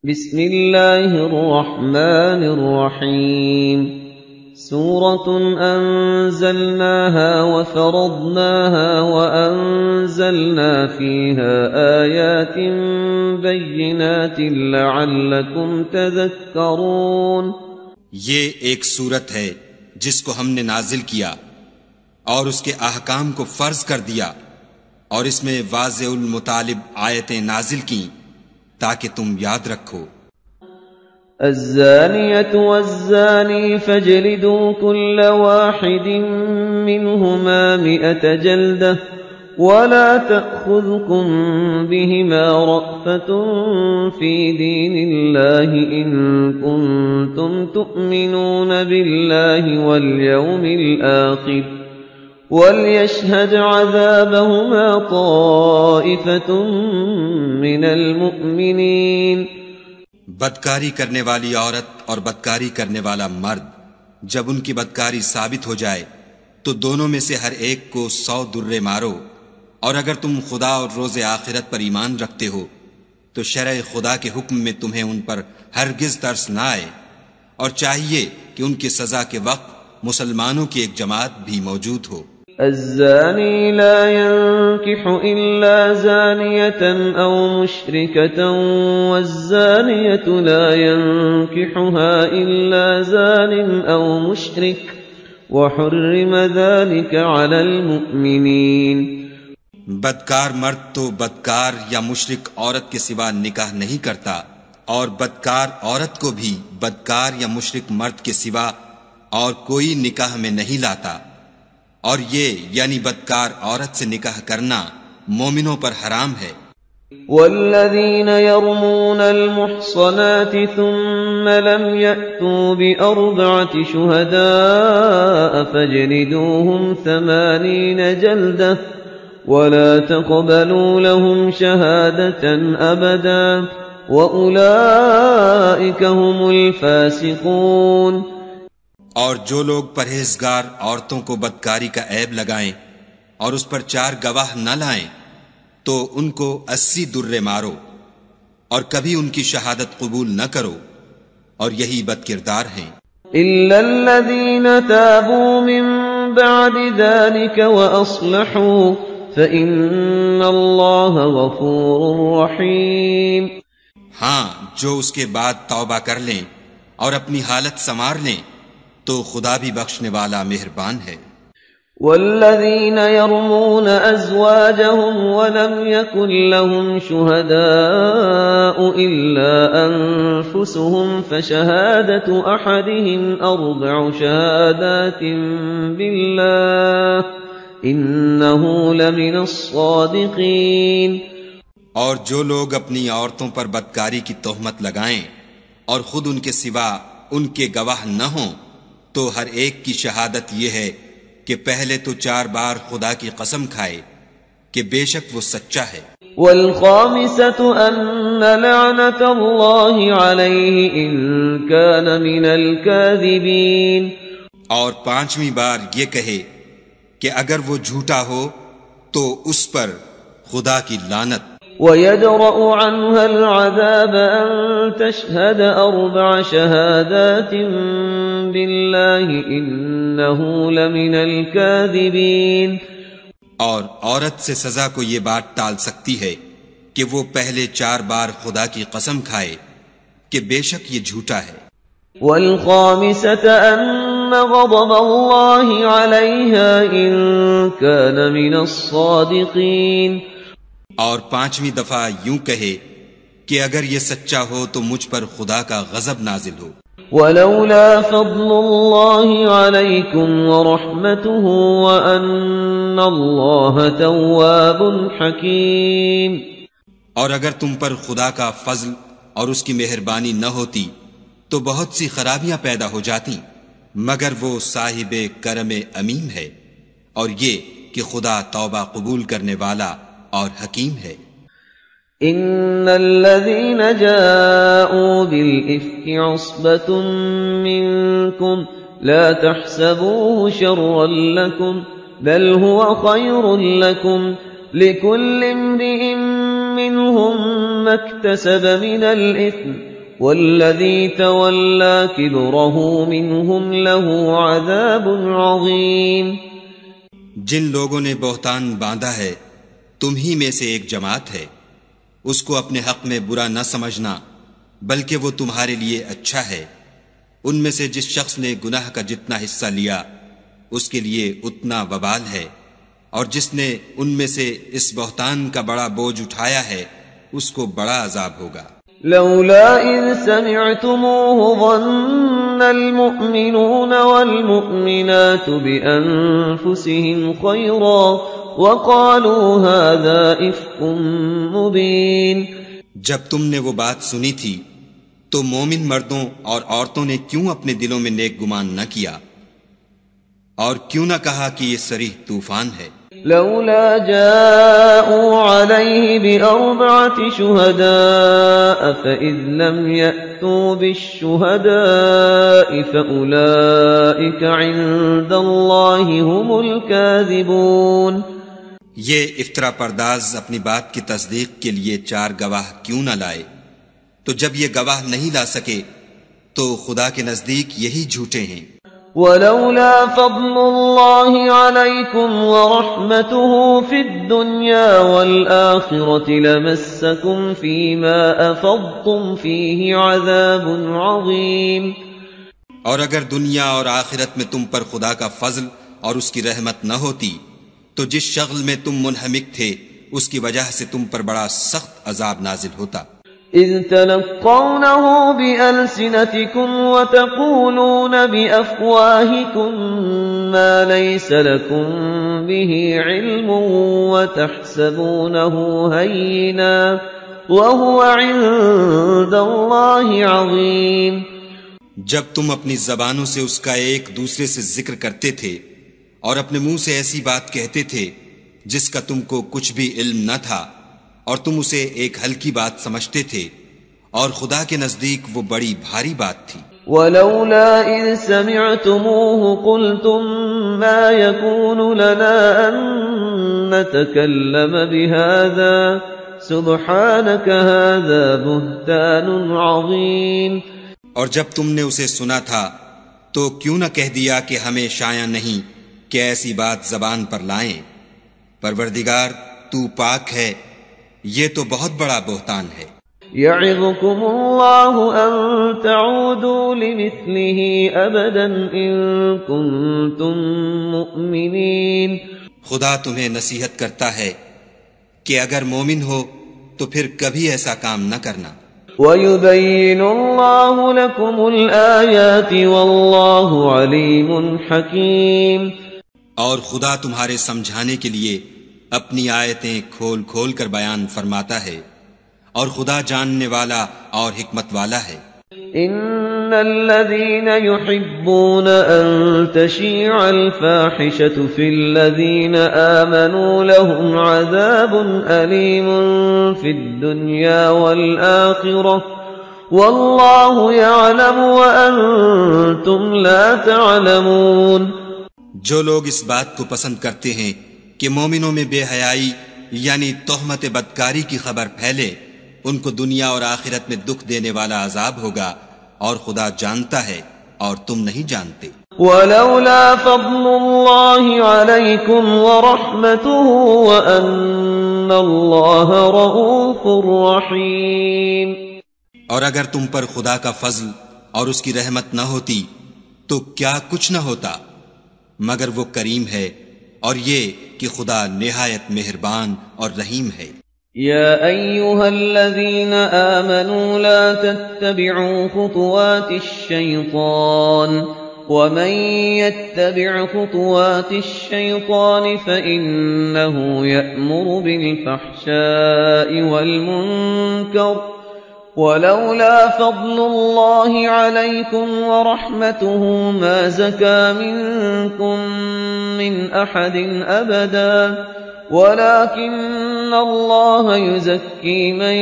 بسم اللہ الرحمن الرحیم سورة أنزلناها وفرضناها وأنزلنا فيها آيات بينات لعلكم تذكرون۔ یہ ایک سورت ہے جس کو ہم نے نازل کیا اور اس کے احکام کو فرض کر دیا، اور اس میں واضح المطالب آیتیں نازل کیں تاکہ تم یاد رکھو۔ الزانية والزاني فاجلدوا كل واحد منهما 100 جلدة ولا تأخذكم بهما رأفة في دين الله إن كنتم تؤمنون بالله واليوم الآخر وليشهد عذابهما طائفة من المؤمنين۔ بدکاری کرنے والی عورت اور بدکاری کرنے والا مرد جب ان کی بدکاری ثابت ہو جائے تو دونوں میں سے ہر ایک کو 100 درے مارو، اور اگر تم خدا اور روز آخرت پر ایمان رکھتے ہو تو شرع خدا کے حکم میں تمہیں ان پر ہرگز ترس نہ آئے، اور چاہیے کہ ان کی سزا کے وقت مسلمانوں کی ایک جماعت بھی موجود ہو۔ الزاني لا ينكح إلا زانية أو مشركة والزانية لا ينكحها إلا زان أو مشرك وحرم ذلك على المؤمنين۔ بدکار مرد تو بدکار یا مشرک عورت کے سوا نکاح نہیں کرتا، اور بدکار عورت کو بھی بدکار یا مشرک مرد کے سوا اور کوئی نکاح میں نہیں لاتا، اور یہ یعنی بدکار عورت سے نکاح کرنا مومنوں پر حرام ہے۔ والذین يرمون المحصنات ثم لم يأتوا بأربعة شهداء فاجلدوهم 80 جلدة ولا تقبلوا لهم شهادة أبدا وأولئك هم الفاسقون۔ اور جو لوگ پرہیزگار عورتوں کو بدکاری کا عیب لگائیں اور اس پر 4 گواہ نہ لائیں تو ان کو 80 درے مارو، اور کبھی ان کی شہادت قبول نہ کرو، اور یہی بد کردار ہیں۔ إلا الذين تابوا من بعد ذلك وأصلحوا فإن الله غفور رحيم۔ ہاں، جو اس کے بعد توبہ کر لیں اور اپنی حالت سنوار لیں تو خدا بھی بخشنے والا مہربان ہے۔ والذین يرمون ازواجهم ولم يكن لهم شهداء الا انفسهم فشهادة احدهم 4 شهادات بالله انه لمن الصادقین۔ اور جو لوگ اپنی عورتوں پر بدکاری کی تہمت لگائیں اور خود ان کے سوا ان کے گواہ نہ ہوں تو ہر ایک کی شہادت یہ ہے کہ پہلے تو 4 بار خدا کی قسم کھائے کہ بے شک وہ سچا ہے۔ والخامسة أن لعنة الله عليه إن كان من الكاذبين۔ اور 5ویں بار یہ کہے کہ اگر وہ جھوٹا ہو تو اس پر خدا کی لعنت۔ ويدرأ عنها العذاب أن تشهد 4 شهادات بالله إنه لمن الكاذبين۔ اور عورت سے سزا کو یہ بات ٹال سکتی ہے کہ وہ پہلے 4 بار خدا کی قسم کھائے کہ بے شک یہ جھوٹا ہے۔ والخامسة أن غضب الله عليها إن كان من الصادقين۔ اور 5ویں دفعہ یوں کہے کہ اگر یہ سچا ہو تو مجھ پر خدا کا غضب نازل ہو۔ ولولا فضل الله عليكم ورحمته وأن الله تواب حكيم۔ اور اگر تم پر خدا کا فضل اور اس کی مہربانی نہ ہوتی تو بہت سی خرابیاں پیدا ہو جاتی، مگر وہ صاحب کرم عمیم ہے، اور یہ کہ خدا توبہ قبول کرنے والا اور حکیم ہے۔ ان الذين جاءوا بالإفك عصبة منكم لا تحسبوه شرا لكم بل هو خير لكم لكل امرئ منهم ما اكتسب من الإثم والذي تولى كبره منهم له عذاب عظيم. جن لوگوں نے بہتان باندھا ہے تم ہی میں سے ایک جماعت ہے، اس کو اپنے حق میں برا نہ سمجھنا بلکہ وہ تمہارے لیے اچھا ہے. ان میں سے جس شخص نے گناہ کا جتنا حصہ لیا اس کے لیے اتنا وبال ہے، اور جس نے ان میں سے اس بہتان کا بڑا بوجھ اٹھایا ہے اس کو بڑا عذاب ہوگا. لولا إذ سمعتموه ظن المؤمنون والمؤمنات بأنفسهم خيرا وقالوا هذا إفك مبين. جب تم نے وہ بات سنی تھی تو مومن مردوں اور عورتوں نے کیوں اپنے دلوں میں نیک گمان نہ کیا اور کیوں نہ کہا کہ یہ صریح طوفان ہے. لولا جاءوا عليه بأربعة شهداء فإذ لم يأتوا بالشهداء فأولئك عند الله هم الكاذبون. یہ افطرا پرداز اپنی بات کی تصدیق کے لیے 4 گواہ کیوں نہ لائے؟ تو جب یہ گواہ نہیں لا سکے تو خدا کے نزدیک یہی جھوٹے ہیں. ولولا فضل الله عليكم ورحمته في الدنيا والآخرة لمسكم فيما أفضتم فيه عذاب عظيم. اور اگر دنیا اور آخرت میں تم پر خدا کا فضل اور اس کی رحمت نہ ہوتی تو جس شغل میں تم منہمک تھے اس کی وجہ سے تم پر بڑا سخت عذاب نازل ہوتا. إذ تلقونه بألسنتكم وتقولون بأفواهكم ما ليس لكم به علم وتحسبونه هينا وهو عند الله عظيم. جب تم اپنی زبانوں سے اس کا ایک دوسرے سے ذکر کرتے تھے اور اپنے منہ سے ایسی بات کہتے تھے جس کا تم کو کچھ بھی علم نہ تھا اور تم اسے ایک ہلکی بات سمجھتے تھے اور خدا کے نزدیک وہ بڑی بھاری بات تھی. ولولا إذ سمعتموه قلتم ما يكون لنا أن نتكلم بهذا سبحانك هذا بهتان عظيم. اور جب تم نے اسے سنا تھا تو کیوں نہ کہہ دیا کہ ہمیں شایع نہیں کہ ایسی بات زبان پر لائیں. پروردگار تو پاک ہے، یہ تو بہت بڑا بہتان ہے. يعظكم الله أن تعودوا لمثله أبدا إن كنتم مؤمنين. خدا تمہیں نصیحت کرتا ہے کہ اگر مومن ہو تو پھر کبھی ایسا کام نہ کرنا. وَيُبَيِّنُ اللَّهُ لَكُمُ الْآيَاتِ وَاللَّهُ عَلِيمٌ حَكِيمٌ. اور خدا تمہارے سمجھانے کے لیے اپنی آیتیں کھول کھول کر بیان فرماتا ہے اور خدا جاننے والا اور حکمت والا ہے. ان الذين يحبون ان تشيع الفاحشة في الذين آمنوا لهم عذاب أليم في الدنيا والآخرة والله يعلم وأنتم لا تعلمون. جو لوگ اس بات کو پسند کرتے ہیں کہ مومنوں میں بے حیائی یعنی تہمت بدکاری کی خبر پھیلے، ان کو دنیا اور آخرت میں دکھ دینے والا عذاب ہوگا اور خدا جانتا ہے اور تم نہیں جانتے. ولولا فضل الله عليكم ورحمته وأن الله رؤوف رحيم. اور اگر تم پر خدا کا فضل اور اس کی رحمت نہ ہوتی تو کیا کچھ نہ ہوتا، مگر وہ کریم ہے اور یہ کہ خدا نہایت مہربان اور رحیم ہے. يا أيها الذين آمنوا لا تتبعوا خطوات الشيطان ومن يتبع خطوات الشيطان فإنه يأمر بالفحشاء والمنكر ولولا فضل الله عليكم ورحمته ما زكى منكم من أحد أبدا ولكن الله يزكي من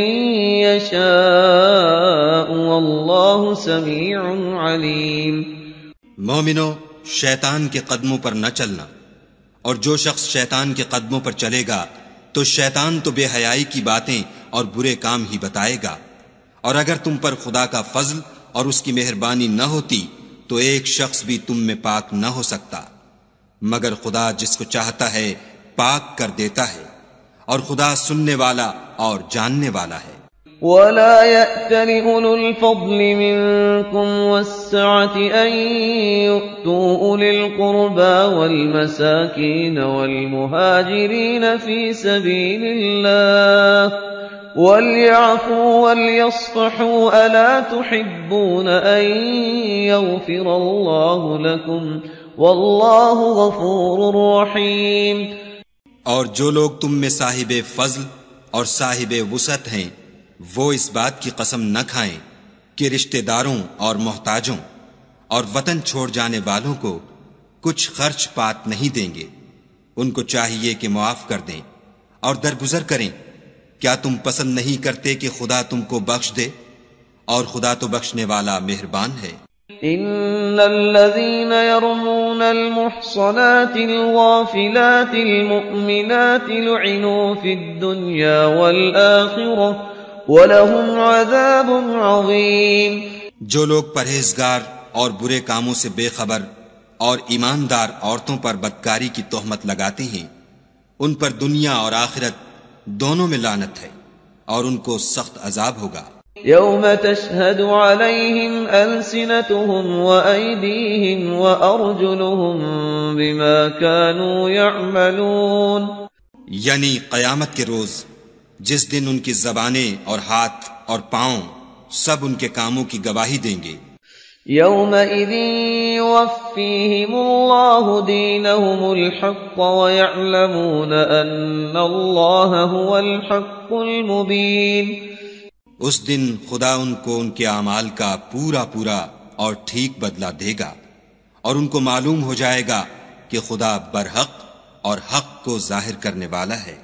يشاء والله سميع عليم. مومنو، شیطان کے قدموں پر نہ چلنا، اور جو شخص شیطان کے قدموں پر چلے گا تو شیطان تو بے حیائی کی باتیں اور برے کام ہی بتائے گا، اور اگر تم پر خدا کا فضل اور اس کی مہربانی نہ ہوتی تو ایک شخص بھی تم میں پاک نہ ہو سکتا، مگر خدا جس کو چاہتا ہے پاک کر دیتا ہے، اور خدا سننے والا اور جاننے والا ہے۔ ولا يأتل أولو الفضل منكم والسعة أن يؤتوا أولي القربى والمساكين والمهاجرين في سبيل الله وليعفوا وليصفحوا ألا تحبون أن يغفر الله لكم والله غفور رحيم۔ اور جو لوگ تم میں صاحب فضل اور صاحب وسعت ہیں وہ اس بات کی قسم نہ کھائیں کہ رشتہ داروں اور محتاجوں اور وطن چھوڑ جانے والوں کو کچھ خرچ پات نہیں دیں گے، ان کو چاہیے کہ معاف کر دیں اور درگزر کریں۔ کیا تم پسند نہیں کرتے کہ خدا تم کو بخش دے؟ اور خدا تو بخشنے والا مہربان ہے۔ ان الذين يرمون المحصنات الغافلات المؤمنات لعنوا في الدنيا والآخرة وَلَهُمْ عَذَابٌ عَظِيمٌ۔ جو لوگ پرہیزگار اور برے کاموں سے بے خبر اور ایماندار عورتوں پر بدکاری کی تہمت لگاتے ہیں، ان پر دنیا اور آخرت دونوں میں لعنت ہے اور ان کو سخت عذاب ہوگا۔ يَوْمَ تَشْهَدُ عَلَيْهِمْ أَلْسِنَتُهُمْ وَأَيْدِيهِمْ وَأَرْجُلُهُمْ بِمَا كَانُوا يَعْمَلُونَ، یعنی قیامت کے روز جس دن ان کی زبانیں اور ہاتھ اور پاؤں سب ان کے کاموں کی گواہی دیں گے۔ يَوْمَئِذٍ يُوَفِّيهِمُ اللَّهُ دِينَهُمُ الْحَقَّ وَيَعْلَمُونَ أَنَّ اللَّهَ هُوَ الْحَقُّ الْمُبِينُ۔ اس دن خدا ان کو ان کے اعمال کا پورا پورا اور ٹھیک بدلہ دے گا، اور ان کو معلوم ہو جائے گا کہ خدا برحق اور حق کو ظاہر کرنے والا ہے۔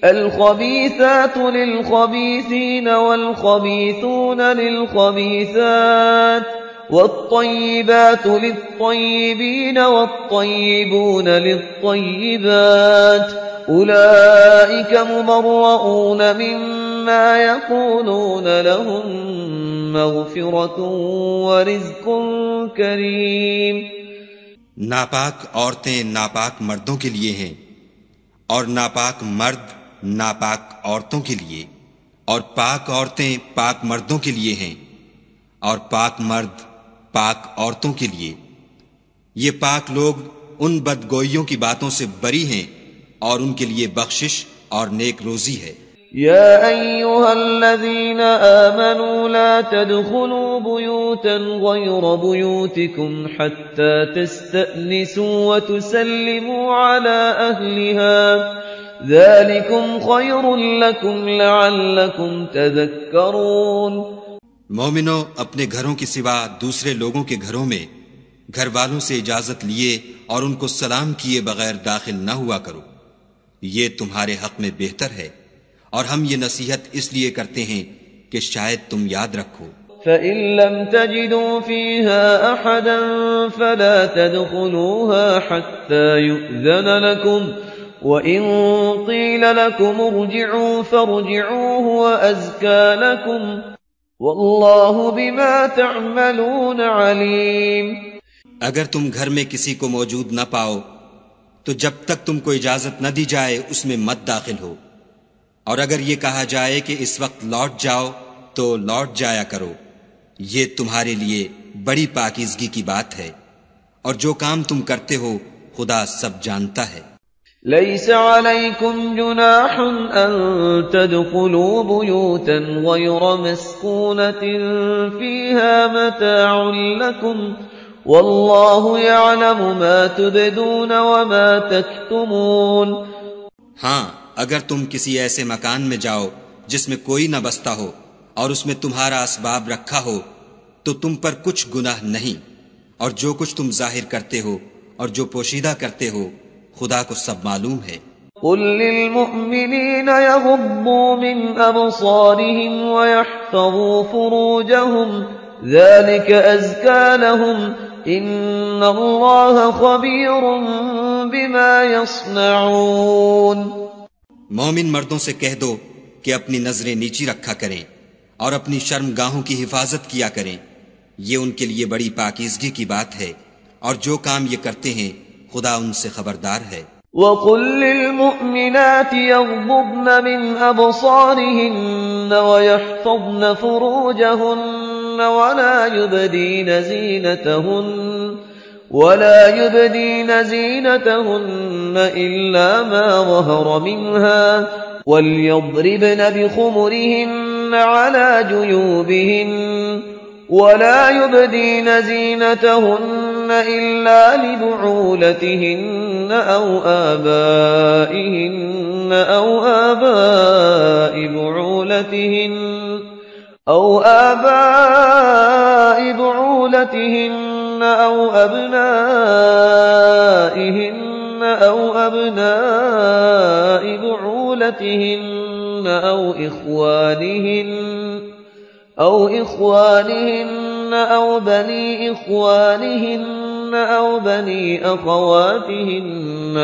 الخبيثات للخبيثين والخبيثون للخبيثات والطيبات للطيبين والطيبون للطيبات أولئك مبرؤون مما يقولون لهم مغفرة ورزق كريم۔ ناپاک عورتیں ناپاک مردوں کے لیے ہیں، اور ناپاک مرد ناپاک عورتوں کے لیے، اور پاک عورتیں پاک مردوں کے لیے ہیں، اور پاک مرد پاک عورتوں کے لیے۔ یہ پاک لوگ ان بدگوئیوں کی باتوں سے بری ہیں، اور ان کے لیے بخشش اور نیک روزی ہے۔ يا أيها الذين آمنوا لا تدخلوا بيوتا غير بيوتكم حتى تستأنسوا وتسلموا على أهلها ذلكم خير لكم لعلكم تذكرون۔ مومنو، اپنے گھروں کے سوا دوسرے لوگوں کے گھروں میں گھر والوں سے اجازت لیے اور ان کو سلام کیے بغیر داخل نہ ہوا کرو، یہ تمہارے حق میں بہتر ہے، اور ہم یہ نصیحت اس لیے کرتے ہیں کہ شاید تم یاد رکھو۔ فَإِن لَّمْ تَجِدُوا فِيهَا أَحَدًا فَلَا تَدْخُلُوهَا حَتَّى يُؤْذَنَ لَكُمْ وَإِن قِيلَ لَكُمُ ارْجِعُوا فَارْجِعُوا هُوَ أَزْكَىٰ لَكُمْ وَاللَّهُ بِمَا تَعْمَلُونَ عَلِيمٌ۔ اگر تم گھر میں کسی کو موجود نہ پاؤ تو جب تک تم کو اجازت نہ دی جائے اس میں مت داخل ہو، اور اگر یہ کہا جائے کہ اس وقت لوٹ جاؤ تو لوٹ جایا کرو، یہ تمہارے لیے بڑی پاکیزگی کی بات ہے، اور جو کام تم کرتے ہو خدا سب جانتا ہے۔ ليس عليكم جناح أن تدخلوا بيوتا غير مسكونة فيها متاع لكم والله يعلم ما تبدون وما تكتمون۔ ہاں، اگر تم کسی ایسے مکان میں جاؤ جس میں کوئی نہ بستا ہو اور اس میں تمہارا اسباب رکھا ہو تو تم پر کچھ گناہ نہیں، اور جو کچھ تم ظاہر کرتے ہو اور جو پوشیدہ کرتے ہو خدا کو سب معلوم ہے۔ قل للمؤمنين يغضوا من أبصارهم ويحفظوا فروجهم ذلك أزكى لهم إن الله خبير بما يصنعون۔ مومن مردوں سے کہہ دو کہ اپنی نظریں نیچی رکھا کریں اور اپنی شرم گاہوں کی حفاظت کیا کریں، یہ ان کے لیے بڑی پاکیزگی کی بات ہے، اور جو کام یہ کرتے ہیں خدا ان سے خبردار ہے۔ وَقُل لِّلْمُؤْمِنَاتِ يَغْضُضْنَ مِنْ أَبْصَارِهِنَّ وَيَحْفَظْنَ فُرُوجَهُنَّ وَلَا يُبْدِينَ زِينَتَهُنَّ إِلَّا مَا ظَهَرَ مِنْهَا وَلْيَضْرِبْنَ بِخُمُرِهِنَّ عَلَى جُيُوبِهِنَّ وَلَا يُبْدِينَ زِينَتَهُنَّ إِلَّا لِبُعُولَتِهِنَّ أَوْ آبَائِهِنَّ أَوْ آبَاءِ بُعُولَتِهِنَّ أَوْ أَبْنَائِهِنَّ أَوْ أَبْنَاءِ بُعُولَتِهِنَّ أَوْ إِخْوَانِهِنَّ أَوْ بَنِي إِخْوَانِهِنَّ أَوْ بَنِي أَخَوَاتِهِنَّ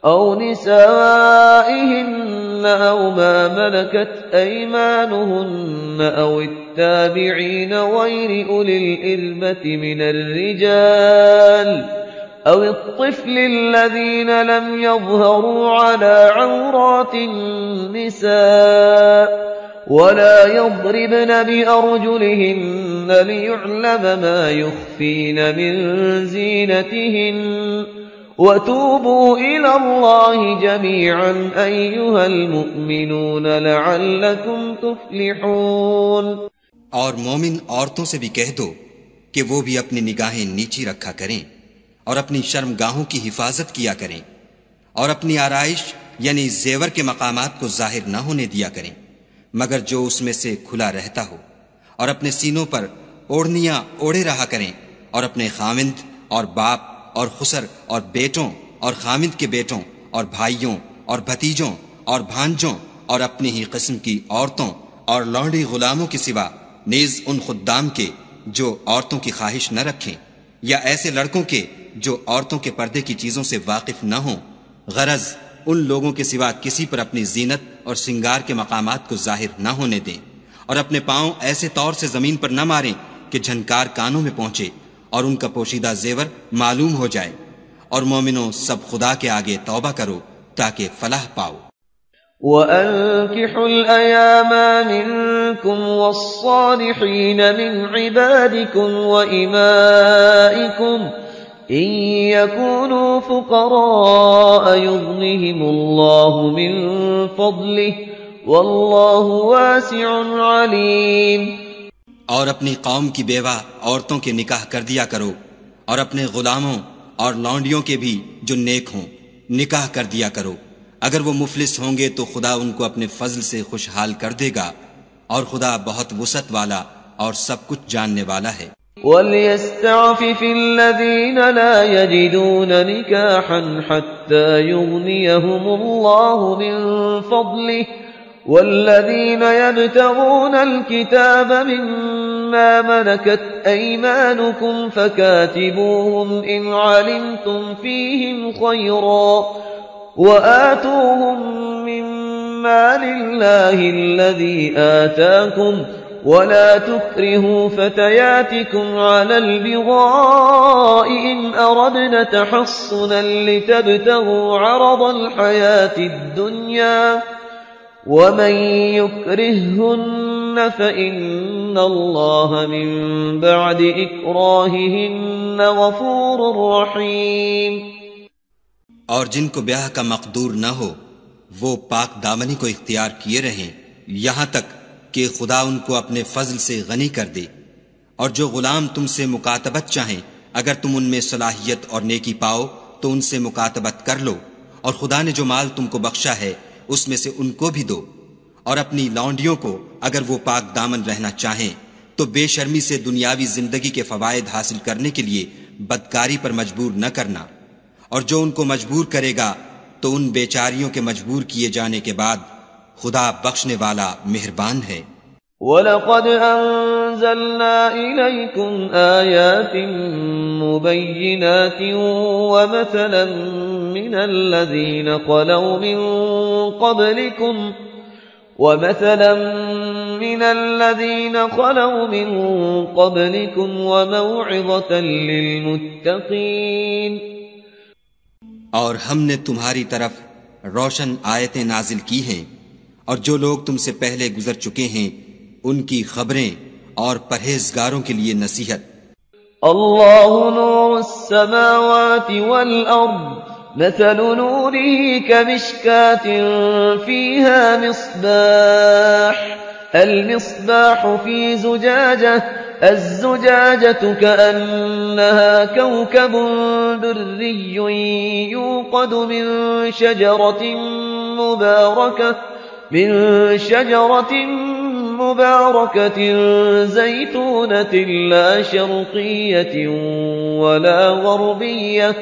أَوْ نِسَائِهِنَّ أَوْ مَا مَلَكَتْ أَيْمَانُهُنَّ أَوِ التَّابِعِينَ غَيْرِ أُولِي الْإِرْبَةِ مِنَ الرِّجَالِ أَوِ الطِّفْلِ الَّذِينَ لَمْ يَظْهَرُوا عَلَى عَوْرَاتِ النِّسَاءِ وَلَا يَضْرِبْنَ بِأَرْجُلِهِنَّ لِيُعْلَمَ مَا يُخْفِينَ مِنْ زِينَتِهِنَّ وَتُوبُوا إِلَى اللَّهِ جَمِيعًا أَيُّهَا الْمُؤْمِنُونَ لَعَلَّكُمْ تُفْلِحُونَ۔ اور مومن عورتوں سے بھی کہہ دو کہ وہ بھی اپنی نگاہیں نیچی رکھا کریں اور اپنی شرم گاہوں کی حفاظت کیا کریں، اور اپنی آرائش یعنی زیور کے مقامات کو ظاہر نہ ہونے دیا کریں مگر جو اس میں سے کھلا رہتا ہو، اور اپنے سینوں پر اوڑھنیاں اوڑھے رہا کریں، اور اپنے خاوند اور باپ اور خسر اور بیٹوں اور خاوند کے بیٹوں اور بھائیوں اور بھتیجوں اور بھانجوں اور اپنی ہی قسم کی عورتوں اور لونڈی غلاموں کے سوا نیز ان خدام کے جو عورتوں کی خواہش نہ رکھیں، یا ایسے لڑکوں کے جو عورتوں کے پردے کی چیزوں سے واقف نہ ہوں، غرض ان لوگوں کے سوا کسی پر اپنی زینت اور سنگار کے مقامات کو ظاہر نہ ہونے دیں، اور اپنے پاؤں ایسے طور سے زمین پر نہ ماریں کہ جھنکار کانوں میں پہنچے اور ان کا پوشیدہ زیور معلوم ہو جائے، اور مومنوں سب خدا کے آگے توبہ کرو تاکہ فلاح پاؤ۔ وَأَنكِحُوا الْأَيَامَ مِنكُمْ وَالصَّالِحِينَ مِنْ عِبَادِكُمْ وَإِمَائِكُمْ إِنْ يَكُونُوا فُقَرَاءَ يُغْنِهِمُ اللَّهُ مِنْ فَضْلِهِ وَاللَّهُ وَاسِعٌ عَلِيمٌ۔ اور اپنی قوم کی بیوہ عورتوں کے نکاح کر دیا کرو، اور اپنے غلاموں اور لونڈیوں کے بھی جو نیک ہوں نکاح کر دیا کرو، اگر وہ مفلس ہوں گے تو خدا ان کو اپنے فضل سے خوشحال کر دے گا، اور خدا بہت وسعت والا اور سب کچھ جاننے والا ہے۔ وَلْيَسْتَعْفِفِ الَّذِينَ لَا يَجِدُونَ نِكَاحًا حَتَّى يُغْنِيَهُمُ اللَّهُ مِنْ فَضْلِهِ وَالَّذِينَ يَبْتَغُونَ الْكِتَابَ مِمَّا مَلَكَتْ أَيْمَانُكُمْ فَكَاتِبُوهُمْ إِنْ عَلِمْتُمْ فِيهِمْ خَيْرًا وَآتُوهُمْ مِنْ مَالِ اللَّهِ الَّذِي آتَاكُمْ وَلَا تُكْرِهُوا فَتَيَاتِكُمْ عَلَى الْبِغَاءِ إِنْ أَرَدْنَ تَحَصُّنًا لِتَبْتَغُوا عَرَضَ الْحَيَاةِ الدُّنْيَا وَمَنْ يُكْرِههُّنَّ فَإِنَّ اللَّهَ مِنْ بَعْدِ إِكْرَاهِهِنَّ غَفُورٌ رَحِيمٌ۔ اور جن کو بیاہ کا مقدور نہ ہو وہ پاک دامنی کو اختیار کیے رہیں یہاں تک کہ خدا ان کو اپنے فضل سے غنی کر دے، اور جو غلام تم سے مکاتبت چاہیں اگر تم ان میں صلاحیت اور نیکی پاؤ تو ان سے مکاتبت کر لو، اور خدا نے جو مال تم کو بخشا ہے اس میں سے ان کو بھی دو، اور اپنی لونڈیوں کو اگر وہ پاک دامن رہنا چاہیں تو بے شرمی سے دنیاوی زندگی کے فوائد حاصل کرنے کے لیے بدکاری پر مجبور نہ کرنا، اور جو ان کو مجبور کرے گا تو ان بیچاریوں کے مجبور کیے جانے کے بعد خدا بخشنے والا مہربان ہے۔ وَلَقَدْ أَنزَلْنَا إِلَيْكُمْ آيَاتٍ مُبَيِّنَاتٍ وَمَثَلًا مِنَ الَّذِينَ خَلَوْا مِن قَبْلِكُمْ ومثلا من الذين خلوا من قبلكم وموعظة للمتقين. اور ہم نے تمہاری طرف روشن آیتیں نازل کی ہیں اور جو لوگ تم سے پہلے گزر چکے ہیں ان کی خبریں اور پرہیزگاروں کے لیے نصیحت. اللہ نور السماوات والارض مثل نوره كمشكاة فيها مصباح المصباح في زجاجة الزجاجة كأنها كوكب دري يوقد من شجرة مباركة زيتونة لا شرقية ولا غربية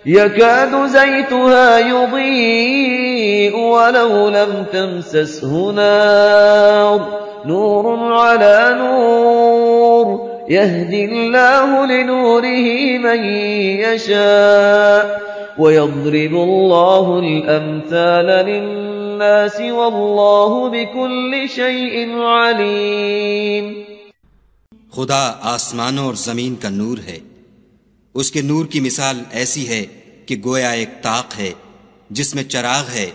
يكاد زيتها يضيء ولو لم تمسسه نار نور على نور يهدي الله لنوره من يشاء ويضرب الله الأمثال للناس والله بكل شيء عليم. خدا آسمانوں اور زمین کا نور ہے. اس کے نور کی مثال ایسی ہے کہ گویا ایک طاق ہے جس میں چراغ ہے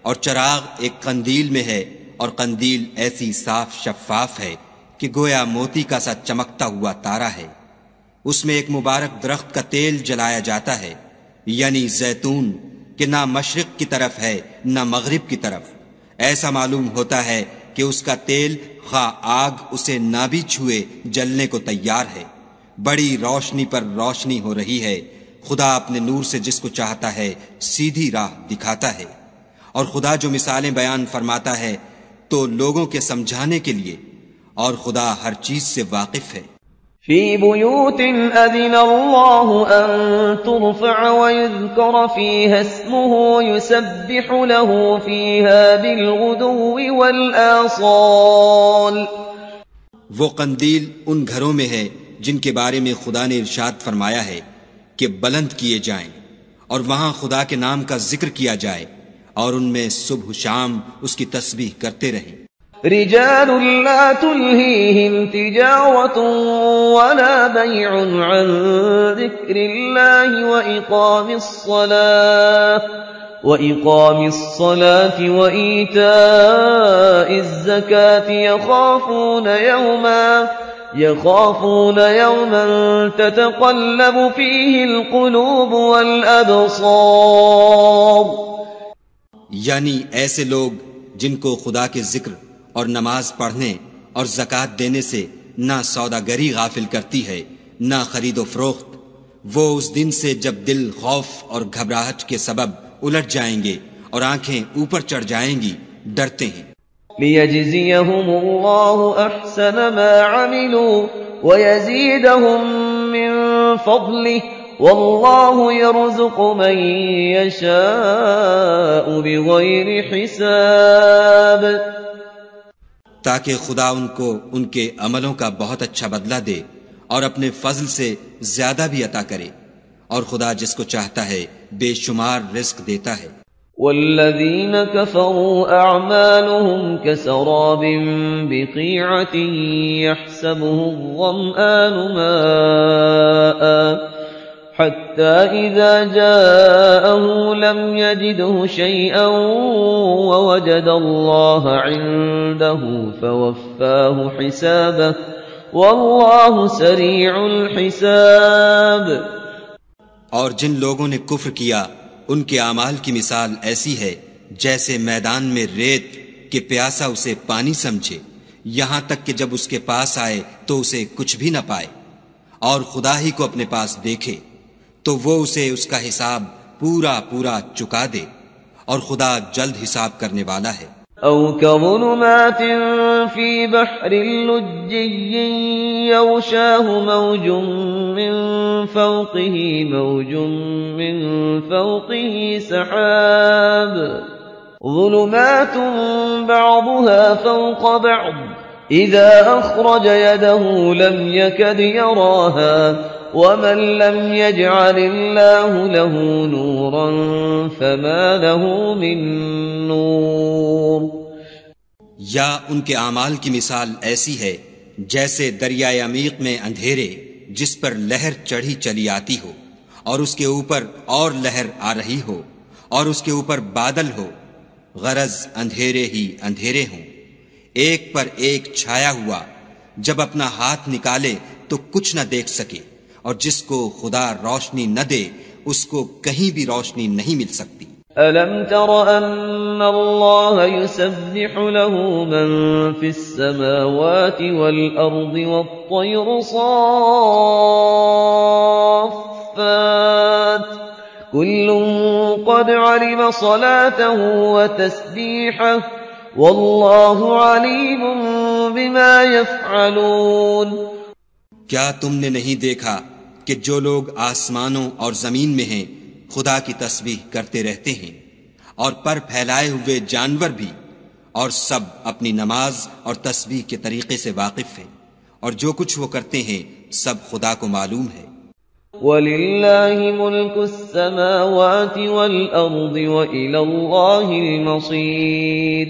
اور چراغ ایک قندیل میں ہے اور قندیل ایسی صاف شفاف ہے کہ گویا موتی کا سا چمکتا ہوا تارا ہے. اس میں ایک مبارک درخت کا تیل جلایا جاتا ہے یعنی زیتون کہ نہ مشرق کی طرف ہے نہ مغرب کی طرف. ایسا معلوم ہوتا ہے کہ اس کا تیل خواہ آگ اسے نہ بھی چھوئے جلنے کو تیار ہے. بڑی روشنی پر روشنی ہو رہی ہے. خدا اپنے نور سے جس کو چاہتا ہے سیدھی راہ دکھاتا ہے. اور خدا جو مثالیں بیان فرماتا ہے تو لوگوں کے سمجھانے کے لیے، اور خدا ہر چیز سے واقف ہے. فی بیوت اذن اللہ ان ترفع ویذکر فیہا اسمہ یسبح له فیہا بالغدو والآصال. وہ قندیل ان گھروں میں ہے جن کے بارے میں خدا نے ارشاد فرمایا ہے کہ بلند کیے جائیں اور وہاں خدا کے نام کا ذکر کیا جائے اور ان میں صبح شام اس کی تسبیح کرتے رہیں. رجال لا تلهيهم تجارة ولا بيع عن ذكر الله وإقام الصلاة وإيتاء الزكاة يخافون يوما تتقلب فيه القلوب والأبصار. یعنی ایسے لوگ جن کو خدا کے ذکر اور نماز پڑھنے اور زکوٰۃ دینے سے نہ سوداگری غافل کرتی ہے نہ خرید و فروخت، وہ اس دن سے جب دل خوف اور گھبراہٹ کے سبب الٹ جائیں گے اور آنکھیں اوپر چڑھ جائیں گی ڈرتے ہیں. لِيَجْزِيَهُمُ اللَّهُ أَحْسَنَ مَا عَمِلُوا وَيَزِيدَهُم مِّن فَضْلِهِ وَاللَّهُ يَرْزُقُ مَن يَشَاءُ بِغَيْرِ حِسَابٍ. تاکہ خدا ان کو ان کے عملوں کا بہت اچھا بدلہ دے اور اپنے فضل سے زیادہ بھی عطا کرے، اور خدا جس کو چاہتا ہے بے شمار رزق دیتا ہے. والذین كفروا اعمالهم كسراب بقيعة يحسبه الظمآن ماء حتى إذا جاءه لم يجده شيئا ووجد الله عنده فوفاه حسابه والله سريع الحساب. اور جن لوگوں نے کفر کیا ان کے اعمال کی مثال ایسی ہے جیسے میدان میں ریت کہ پیاسا اسے پانی سمجھے، یہاں تک کہ جب اس کے پاس آئے تو اسے کچھ بھی نہ پائے، اور خدا ہی کو اپنے پاس دیکھے تو وہ اسے اس کا حساب پورا پورا چکا دے، اور خدا جلد حساب کرنے والا ہے. او كظلمات في بحر لجي يغشاه موج من فوقه سحاب ظلمات بعضها فوق بعض إذا أخرج يده لم يكد يراها ومن لم يجعل الله له نورا فما له من نور. یا ان کے اعمال کی مثال ایسی ہے جیسے دریائے عمیق میں اندھیرے جس پر لہر چڑھی چلی آتی ہو اور اس کے اوپر اور لہر آ رہی ہو اور اس کے اوپر بادل ہو، غرض اندھیرے ہی اندھیرے ہوں، ایک پر ایک چھایا ہوا، جب اپنا ہاتھ نکالے تو کچھ نہ دیکھ سکے، اور جس کو خدا روشنی نہ دے اس کو کہیں بھی روشنی نہیں مل سکتی۔ أَلَمْ تَرَ أَنَّ اللَّهَ يُسَبِّحُ لَهُ مَن فِي السَّمَاوَاتِ وَالْأَرْضِ وَالطَّيْرُ صَافَّاتٍ كُلٌّ قَدْ عَلِمَ صَلَاتَهُ وَتَسْبِيحَهُ وَاللَّهُ عَلِيمٌ بِمَا يَفْعَلُونَ۔ کیا تم نے نہیں دیکھا کہ جو لوگ آسمانوں اور زمین میں ہیں خدا کی تسبیح کرتے رہتے ہیں، اور پر پھیلائے ہوئے جانور بھی، اور سب اپنی نماز اور تسبیح کے طریقے سے واقف ہیں، اور جو کچھ وہ کرتے ہیں سب خدا کو معلوم ہے۔ وَلِلَّهِ مُلْكُ السَّمَاوَاتِ وَالْأَرْضِ وَإِلَى اللَّهِ الْمَصِيرُ۔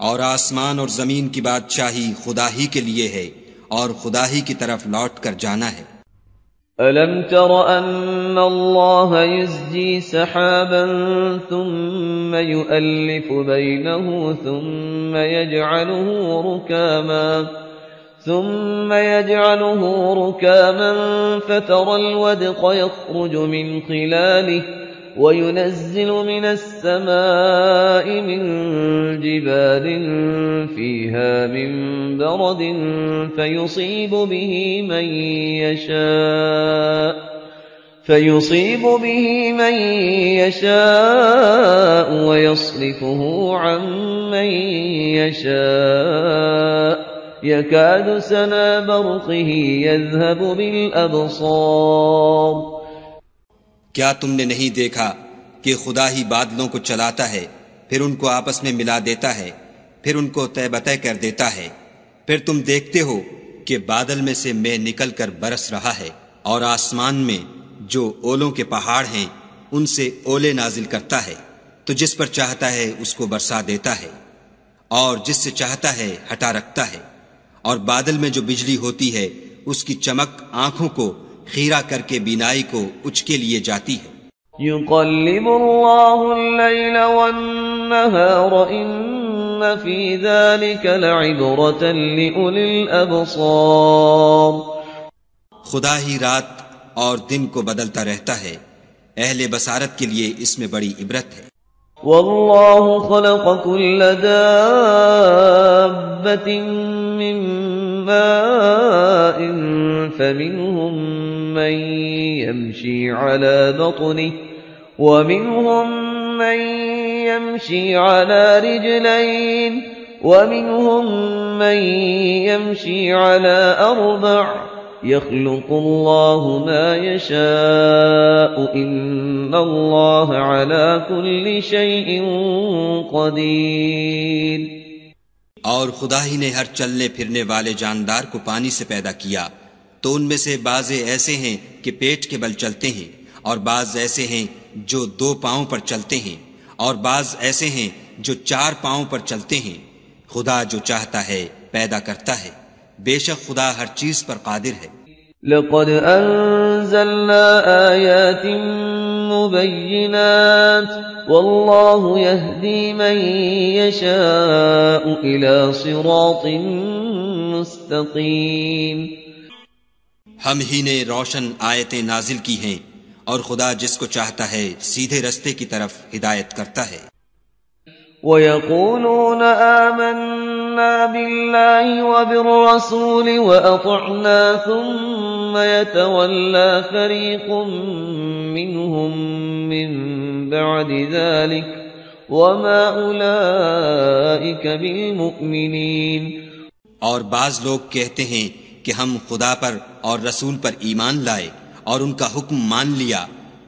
اور آسمان اور زمین کی بادشاہی خدا ہی کے لیے ہے اور خدا ہی کی طرف لوٹ کر جانا ہے۔ أَلَمْ تَرَ أَنَّ اللَّهَ يُزْجِي سَحَابًا ثُمَّ يُؤَلِّفُ بَيْنَهُ ثُمَّ يَجْعَلُهُ رُكَامًا فَتَرَى الْوَدْقَ يَخْرُجُ مِنْ خِلَالِهِ وَيُنَزِّلُ مِنَ السَّمَاءِ مِنْ جِبَالٍ فِيهَا مِنْ بَرَدٍ فَيُصِيبُ بِهِ مَنْ يَشَاءُ وَيَصْرِفُهُ عَنْ مَنْ يَشَاءُ يَكَادُ سَنَا بَرْقِهِ يَذْهَبُ بِالْأَبْصَارِ۔ کیا تم نے نہیں دیکھا کہ خدا ہی بادلوں کو چلاتا ہے، پھر ان کو آپس میں ملا دیتا ہے، پھر ان کو طے بطے کر دیتا ہے، پھر تم دیکھتے ہو کہ بادل میں سے مے نکل کر برس رہا ہے، اور آسمان میں جو اولوں کے پہاڑ ہیں ان سے اولے نازل کرتا ہے، تو جس پر چاہتا ہے اس کو برسا دیتا ہے اور جس سے چاہتا ہے ہٹا رکھتا ہے، اور بادل میں جو بجلی ہوتی ہے اس کی چمک آنکھوں کو خیرہ کر کے بینائی کو اچکے لیے جاتی ہے۔ يُقَلِّبُ اللَّهُ اللَّيْلَ وَالنَّهَارَ إِنَّ فِي ذَلِكَ لَعِبْرَةً لِأُولِي الْأَبْصَارِ۔ خدا ہی رات اور دن کو بدلتا رہتا ہے، اہل بصارت کے لیے اس میں بڑی عبرت ہے۔ وَاللَّهُ خَلَقَ كُلَّ دَابَّةٍ مِّن مَّاءٍ فَمِنْهُم مَّن يَمْشِي عَلَى بَطْنِهِ وَمِنْهُم مَّن يَمْشِي عَلَى رِجْلَيْنِ وَمِنْهُم مَّن يَمْشِي عَلَى أَرْبَعٍ يَخْلُقُ اللَّهُ مَا يَشَاءُ إِنَّ اللَّهَ عَلَى كُلِّ شَيْءٍ قَدِيرٌ۔ اور خدا ہی نے ہر چلنے پھرنے والے جاندار کو پانی سے پیدا کیا، تو ان میں سے بعض ایسے ہیں کہ پیٹ کے بل چلتے ہیں، اور بعض ایسے ہیں جو 2 پاؤں پر چلتے ہیں، اور بعض ایسے ہیں جو 4 پاؤں پر چلتے ہیں۔ خدا جو چاہتا ہے پیدا کرتا ہے، بے شک خدا ہر چیز پر قادر ہے۔ لَقَدْ أَنزَلْنَا آيَاتٍ مُبَيِّنَاتٍ وَاللَّهُ يَهْدِي مَن يَشَاءُ إِلَى صِرَاطٍ مُسْتَقِيمٍ۔ ہم ہی نے روشن آیتیں نازل کی ہیں، اور خدا جس کو چاہتا ہے سیدھے رستے کی طرف ہدایت کرتا ہے۔ وَيَقُولُونَ آمَنَّا بِاللَّهِ وَبِالرَّسُولِ وَأَطَعْنَا ثُمَّ يَتَوَلَّى فَرِيقٌ مِّنْهُم مِّن بَعْدِ ذَلِكَ وَمَا أُولَئِكَ بِالْمُؤْمِنِينَ۔ اور بعض لوگ کہتے ہیں کہ ہم خدا پر اور رسول پر ایمان لائے اور ان کا حکم مان لیا،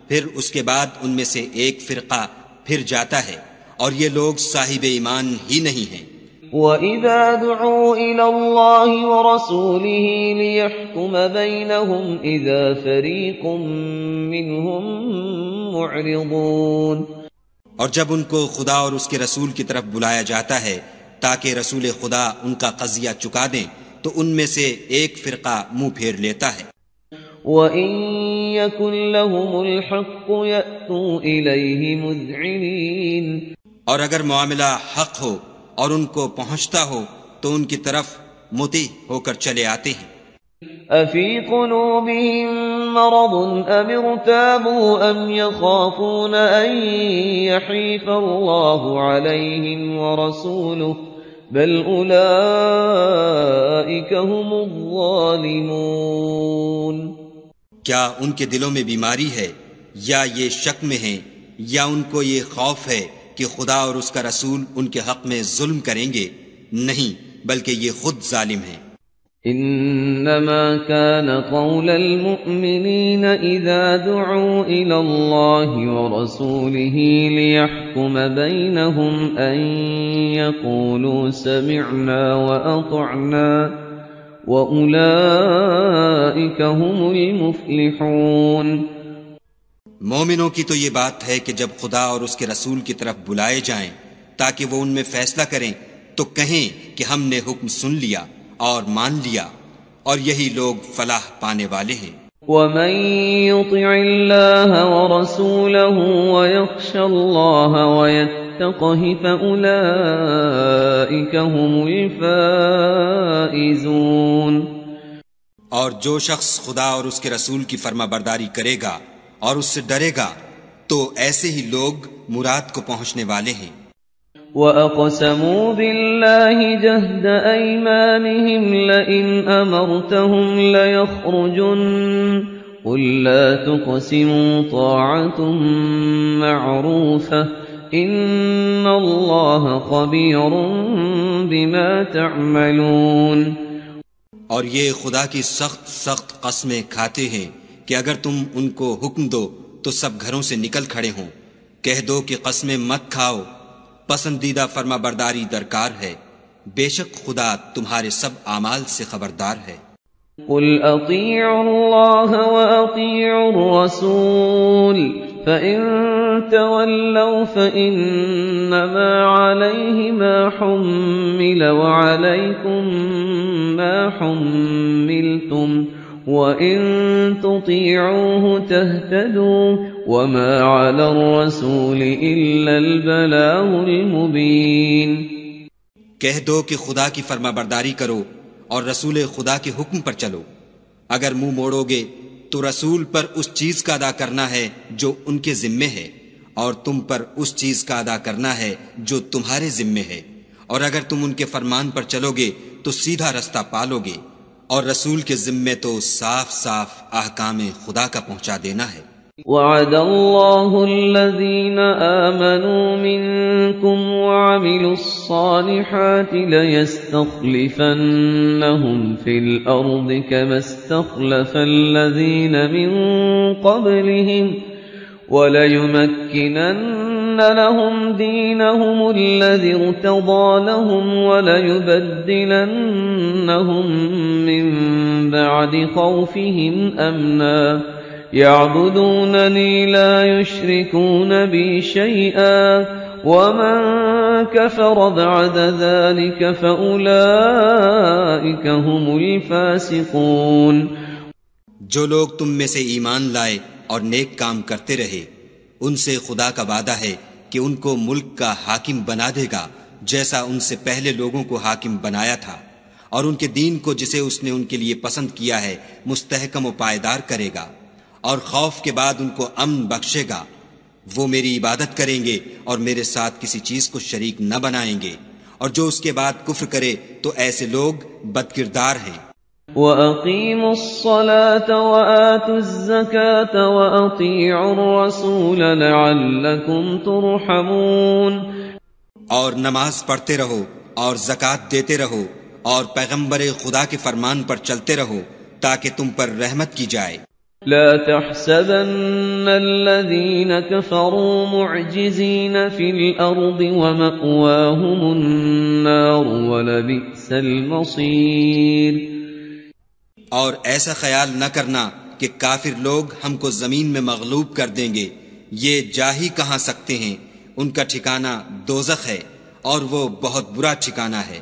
پھر اس کے بعد ان میں سے ایک فرقہ پھر جاتا ہے، اور یہ لوگ صاحب ایمان ہی نہیں ہیں۔ وَإِذَا دُعُوا إِلَى اللَّهِ وَرَسُولِهِ لِيَحْكُمَ بَيْنَهُمْ إِذَا فَرِيقٌ مِّنْهُمْ مُعْرِضُونَ۔ اور جب ان کو خدا اور اس کے رسول کی طرف بلایا جاتا ہے تاکہ رسول خدا ان کا قضیہ چکا دیں، تو ان میں سے ایک فرقہ منہ پھیر لیتا ہے۔ وَإِن يَكُن لَّهُمُ الْحَقُّ يَأْتُوا إِلَيْهِ مُذْعِنِينَ، اور اگر معاملہ حق ہو اور ان کو پہنچتا ہو تو ان کی طرف مطیع ہو کر چلے آتے ہیں۔ أَفِي قُلُوبِهِم مَّرَضٌ أَمِ ارْتَابُوا أَمْ يَخَافُونَ أَن يَحِيفَ اللَّهُ عَلَيْهِمْ وَرَسُولُهُ بَلْ أُولَٰئِكَ هُمُ الظَّالِمُونَ۔ کیا ان کے دلوں میں بیماری ہے یا یہ شک میں ہیں یا ان کو یہ خوف ہے کہ خدا اور اس کا رسول ان کے حق میں ظلم کریں گے؟ نہیں، بلکہ یہ خود ظالم ہیں۔ انما كان قول المؤمنين اذا دعوا الى الله ورسوله ليحكم بينهم ان يقولوا سمعنا واطعنا واولئك هم المفلحون۔ مومنوں کی تو یہ بات ہے کہ جب خدا اور اس کے رسول کی طرف بلائے جائیں تاکہ وہ ان میں فیصلہ کریں تو کہیں کہ ہم نے حکم سن لیا اور مان لیا، اور یہی لوگ فلاح پانے والے ہیں۔ وَمَن يُطِعِ اللَّهَ وَرَسُولَهُ وَيَخْشَ اللَّهَ وَيَتَّقْهِ فَأُولَئِكَ هُمُ الْفَائِزُونَ۔ اور جو شخص خدا اور اس کے رسول کی فرما برداری کرے گا اور اس سے ڈرے گا تو ایسے ہی لوگ مراد کو پہنچنے والے ہیں۔ وَأَقْسَمُوا بِاللَّهِ جَهْدَ أَيْمَانِهِمْ لَئِنْ أَمَرْتَهُمْ لَيَخْرُجُنَّ قُل لَّا تُقْسِمُوا طَاعَةٌ مَّعْرُوفَةٌ إِنَّ اللَّهَ خَبِيرٌ بِمَا تَعْمَلُونَ۔ اور یہ خدا کی سخت قسمیں کھاتے ہیں کہ اگر تم ان کو حکم دو تو سب گھروں سے نکل کھڑے ہوں۔ کہہ دو کہ قسمیں مت کھاؤ، پسندیدہ فرما برداری درکار ہے، بے شک خدا تمہارے سب اعمال سے خبردار ہے۔ قُلْ أَطِيعُوا اللَّهَ وَأَطِيعُوا الرَّسُولَ فَإِن تَوَلَّوْا فَإِنَّمَا عَلَيْهِ مَا حُمِّلَ وَعَلَيْكُمْ مَا حُمِّلْتُمْ وَإِن تُطِيعُوهُ تَهْتَدُوا وَمَا عَلَى الرَّسُولِ إِلَّا الْبَلَاغُ الْمُبِينُ۔ کہہ دو کہ خدا کی فرما برداری کرو اور رسول خدا کے حکم پر چلو۔ اگر منہ موڑو گے تو رسول پر اس چیز کا ادا کرنا ہے جو ان کے ذمے ہے، اور تم پر اس چیز کا ادا کرنا ہے جو تمہارے ذمے ہے، اور اگر تم ان کے فرمان پر چلو گے تو سیدھا رستہ پالو گے، اور رسول کے ذمے تو صاف صاف احکام خدا کا پہنچا دینا ہے۔ وعد الله الذين آمنوا منكم وعملوا الصالحات ليستخلفنهم في الأرض كما استخلف الذين من قبلهم وَلَيُمَكِّنَنَّ لَهُمْ دِينَهُمُ الَّذِي ارْتَضَىٰ لَهُمْ وَلَيُبَدِّلَنَّهُم مِّن بَعْدِ خَوْفِهِمْ أَمْنًا يَعْبُدُونَنِي لَا يُشْرِكُونَ بِي شَيْئًا وَمَن كَفَرَ بَعْدَ ذَلِكَ فَأُولَٰئِكَ هُمُ الْفَاسِقُونَ۔ جو لوگ تم میں سے ایمان لائے اور نیک کام کرتے رہے، ان سے خدا کا وعدہ ہے کہ ان کو ملک کا حاکم بنا دے گا جیسا ان سے پہلے لوگوں کو حاکم بنایا تھا، اور ان کے دین کو جسے اس نے ان کے لیے پسند کیا ہے مستحکم و پائیدار کرے گا، اور خوف کے بعد ان کو امن بخشے گا۔ وہ میری عبادت کریں گے اور میرے ساتھ کسی چیز کو شریک نہ بنائیں گے، اور جو اس کے بعد کفر کرے تو ایسے لوگ بدکردار ہیں۔ وَأَقِيمُوا الصَّلَاةَ وَآتُوا الزَّكَاةَ وَأَطِيعُوا الرَّسُولَ لَعَلَّكُمْ تُرْحَمُونَ۔ اور نماز پڑھتے رہو اور زکوٰۃ دیتے رہو اور پیغمبر خدا کے فرمان پر چلتے رہو تاکہ تم پر رحمت کی جائے۔ لا تحسبن الذين كفروا معجزين في الأرض ومأواهم النار ولبئس المصير۔ اور ایسا خیال نہ کرنا کہ کافر لوگ ہم کو زمین میں مغلوب کر دیں گے، یہ جا ہی کہاں سکتے ہیں، ان کا ٹھکانہ دوزخ ہے اور وہ بہت برا ٹھکانہ ہے۔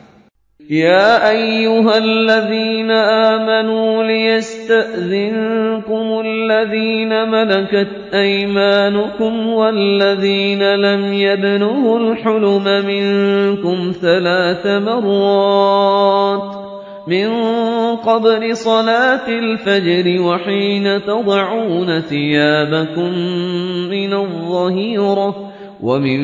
يا أيها الذين آمنوا ليستأذنكم الذين ملكت أيمانكم والذين لم يبلغوا الحلم منكم 3 مرات من قبل صلاة الفجر وحين تضعون ثيابكم من الظهيرة ومن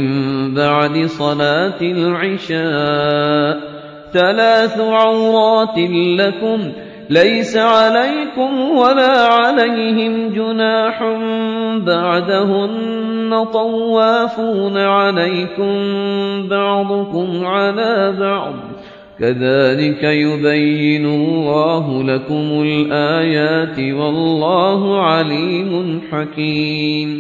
بعد صلاة العشاء 3 عورات لكم ليس عليكم ولا عليهم جناح بعدهن طوافون عليكم بعضكم على بعض كذلك يبين الله لكم الآيات والله عليم حكيم۔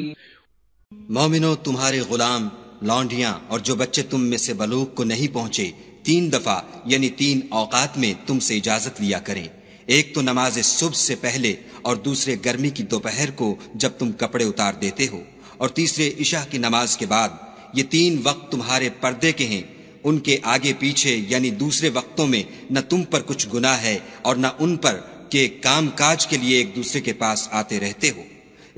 مومنو، تمہارے غلام، لونڈیاں اور جو بچے تم میں سے بلوغ کو نہیں پہنچے 3 دفعہ یعنی 3 اوقات میں تم سے اجازت لیا کریں، ایک تو نماز صبح سے پہلے اور دوسرے گرمی کی دوپہر کو جب تم کپڑے اتار دیتے ہو، اور تیسرے عشاء کی نماز کے بعد۔ یہ 3 وقت تمہارے پردے کے ہیں، ان کے آگے پیچھے یعنی دوسرے وقتوں میں نہ تم پر کچھ گناہ ہے اور نہ ان پر کہ کام کاج کے لیے ایک دوسرے کے پاس آتے رہتے ہو۔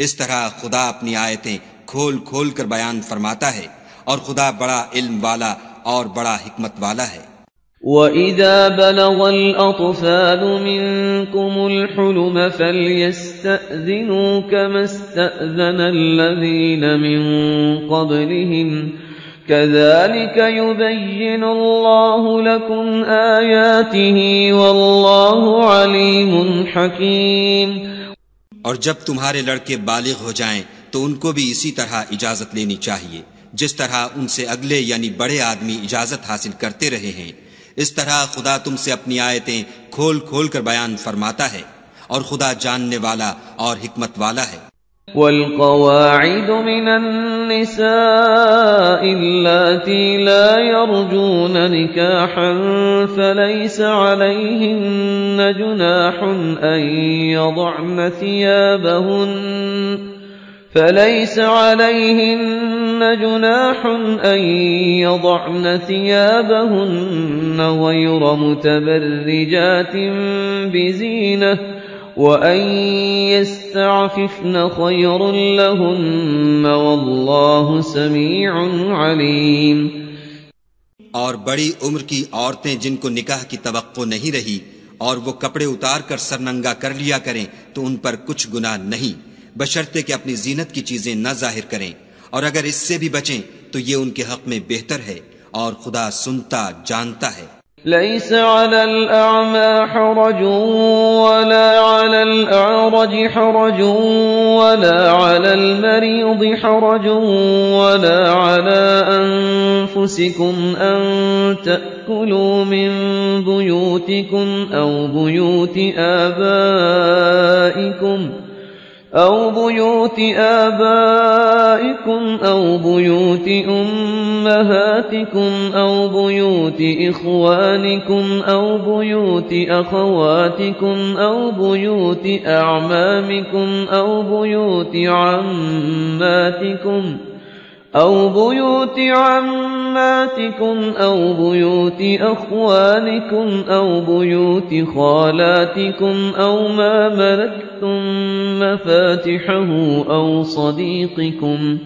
اس طرح خدا اپنی آیتیں کھول کھول کر بیان فرماتا ہے، اور خدا بڑا علم والا اور بڑا حکمت والا ہے۔ وَإِذَا بَلَغَ الْأَطْفَالُ مِنكُمُ الْحُلُمَ فَلْيَسْتَأْذِنُوا كَمَا اسْتَأْذَنَ الَّذِينَ مِن قَبْلِهِمْ كَذَلِكَ يُبَيِّنُ اللَّهُ لَكُمْ آيَاتِهِ وَاللَّهُ عَلِيمٌ حَكِيمٌ۔ اور جب تمہارے لڑکے بالغ ہو جائیں تو ان کو بھی اسی طرح اجازت لینی چاہیے جس طرح ان سے اگلے یعنی بڑے آدمی اجازت حاصل کرتے رہے ہیں۔ اس طرح خدا تم سے اپنی آیتیں کھول کھول کر بیان فرماتا ہے، اور خدا جاننے والا اور حکمت والا ہے۔ والقواعد من النساء اللاتي لا يرجون نكاحا فليس عليهن جناح أن يضعن ثيابهن غير متبرجات بزينة وأن يستعففن خير لهن والله سميع عليم۔ اور بڑی عمر کی عورتیں جن کو نکاح کی توقع نہیں رہی اور وہ کپڑے اتار کر سرننگا کر لیا کریں تو ان پر کچھ گناہ نہیں، بشرطے کہ اپنی زینت کی چیزیں نہ ظاہر کریں، اور اگر اس سے بھی بچیں تو یہ ان کے حق میں بہتر ہے، اور خدا سنتا جانتا ہے۔ ليس على الأعمى حرج ولا على الأعرج حرج ولا على المريض حرج ولا على أنفسكم أن تأكلوا من بيوتكم أو بيوت آبائكم أو بيوت أمهاتكم أو بيوت إخوانكم أو بيوت أخواتكم أو بيوت أعمامكم أو بيوت عماتكم أو بيوت أخوانكم أو بيوت خالاتكم أو ما ملكتم مفاتحه أو صديقكم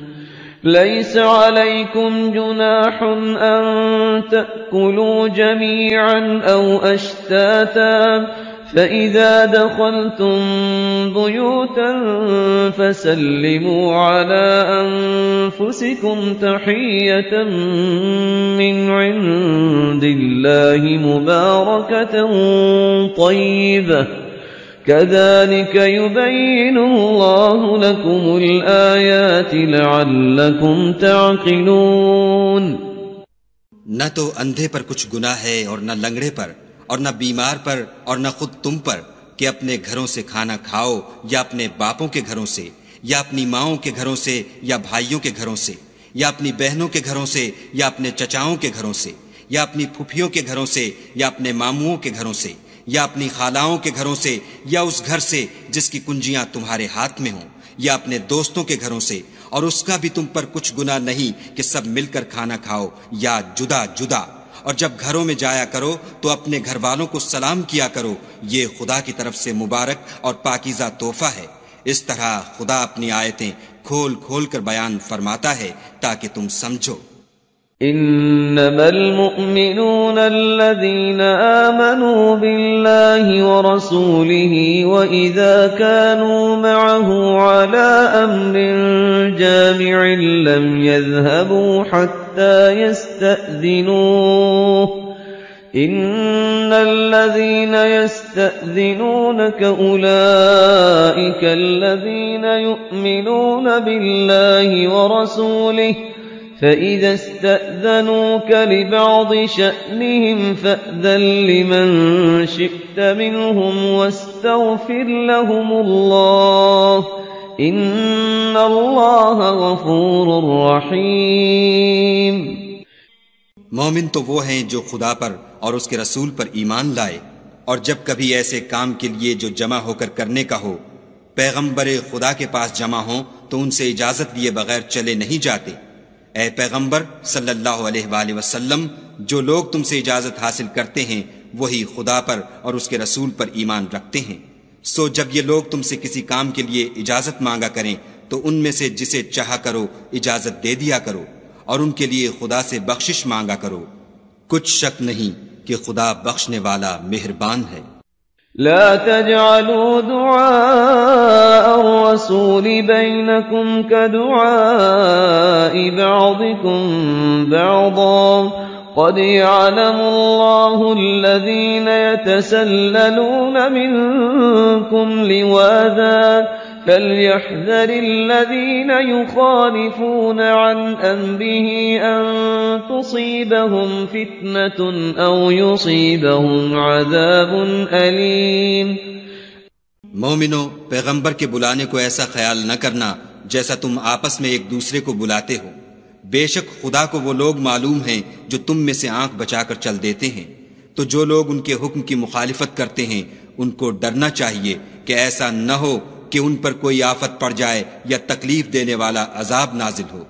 ليس عليكم جناح أن تأكلوا جميعا أو أشتاتا فإذا دخلتم بيوتا فسلموا على أنفسكم تحية من عند الله مباركة طيبة كذلك يبين الله لكم الآيات لعلكم تعقلون۔ نہ تو اندھے پر کچھ گناہ ہے اور نہ لنگڑے پر اور نہ بیمار پر اور نہ خود تم پر کہ اپنے گھروں سے کھانا کھاؤ یا اپنے باپوں کے گھروں سے یا اپنی ماؤں کے گھروں سے یا بھائیوں کے گھروں سے یا اپنی بہنوں کے گھروں سے یا اپنے چچاؤں کے گھروں سے یا اپنی پھوپھیوں کے گھروں سے یا اپنے ماموؤں کے گھروں سے یا اپنی خالاؤں کے گھروں سے یا اس گھر سے جس کی کنجیاں تمہارے ہاتھ میں ہوں یا اپنے دوستوں کے گھروں سے اور اس کا بھی تم پر کچھ گناہ نہیں کہ سب مل کر کھانا کھاؤ یا جدا جدا، اور جب گھروں میں جایا کرو تو اپنے گھر والوں کو سلام کیا کرو، یہ خدا کی طرف سے مبارک اور پاکیزہ تحفہ ہے۔ اس طرح خدا اپنی آیتیں کھول کھول کر بیان فرماتا ہے تاکہ تم سمجھو۔ انما المؤمنون الذين آمنوا بالله ورسوله واذا كانوا معه على امر جامع لم يذهبوا حتى يستأذنوه ان الذين يستأذنونك اولئك الذين يؤمنون بالله ورسوله فإذا استأذنوك لبعض شأنهم فأذن لمن شئت منهم واستغفر لهم الله إن الله غفور رحيم۔ مومن تو وہ ہیں جو خدا پر اور اس کے رسول پر ایمان لائے، اور جب کبھی ایسے کام کے لیے جو جمع ہو کر کرنے کا ہو پیغمبر خدا کے پاس جمع ہوں تو ان سے اجازت لیے بغیر چلے نہیں جاتے۔ اے پیغمبر صلی اللہ علیہ وآلہ وسلم، جو لوگ تم سے اجازت حاصل کرتے ہیں وہی خدا پر اور اس کے رسول پر ایمان رکھتے ہیں، سو جب یہ لوگ تم سے کسی کام کے لیے اجازت مانگا کریں تو ان میں سے جسے چاہا کرو اجازت دے دیا کرو، اور ان کے لیے خدا سے بخشش مانگا کرو، کچھ شک نہیں کہ خدا بخشنے والا مہربان ہے۔ لا تجعلوا دعاء الرسول بينكم كدعاء بعضكم بعضا قد يعلم الله الذين يتسللون منكم لواذا فليحذر الذين يخالفون عن أمره أن تصيبهم فتنة أو يصيبهم عذاب أليم۔ مومنو، پیغمبر کے بلانے کو ایسا خیال نہ کرنا جیسا تم آپس میں ایک دوسرے کو بلاتے ہو، بے شک خدا کو وہ لوگ معلوم ہیں جو تم میں سے آنکھ بچا کر چل دیتے ہیں، تو جو لوگ ان کے حکم کی مخالفت کرتے ہیں ان کو ڈرنا چاہیے کہ ایسا نہ ہو کہ ان پر کوئی آفت پڑ جائے یا تکلیف دینے والا عذاب نازل ہو۔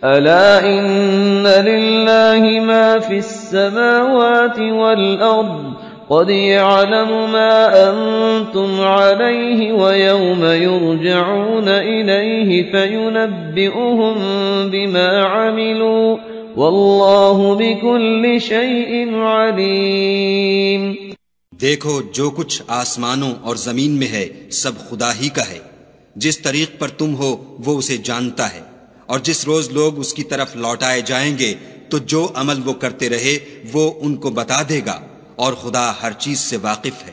الا ان للہ ما فی السماوات والارض قد يعلم ما انتم علیہ ویوم یرجعون الیہ فینبئهم بما عملوا واللہ بكل شیء علیم۔ دیکھو، جو کچھ آسمانوں اور زمین میں ہے سب خدا ہی کا ہے، جس طریق پر تم ہو وہ اسے جانتا ہے، اور جس روز لوگ اس کی طرف لوٹائے جائیں گے تو جو عمل وہ کرتے رہے وہ ان کو بتا دے گا، اور خدا ہر چیز سے واقف ہے۔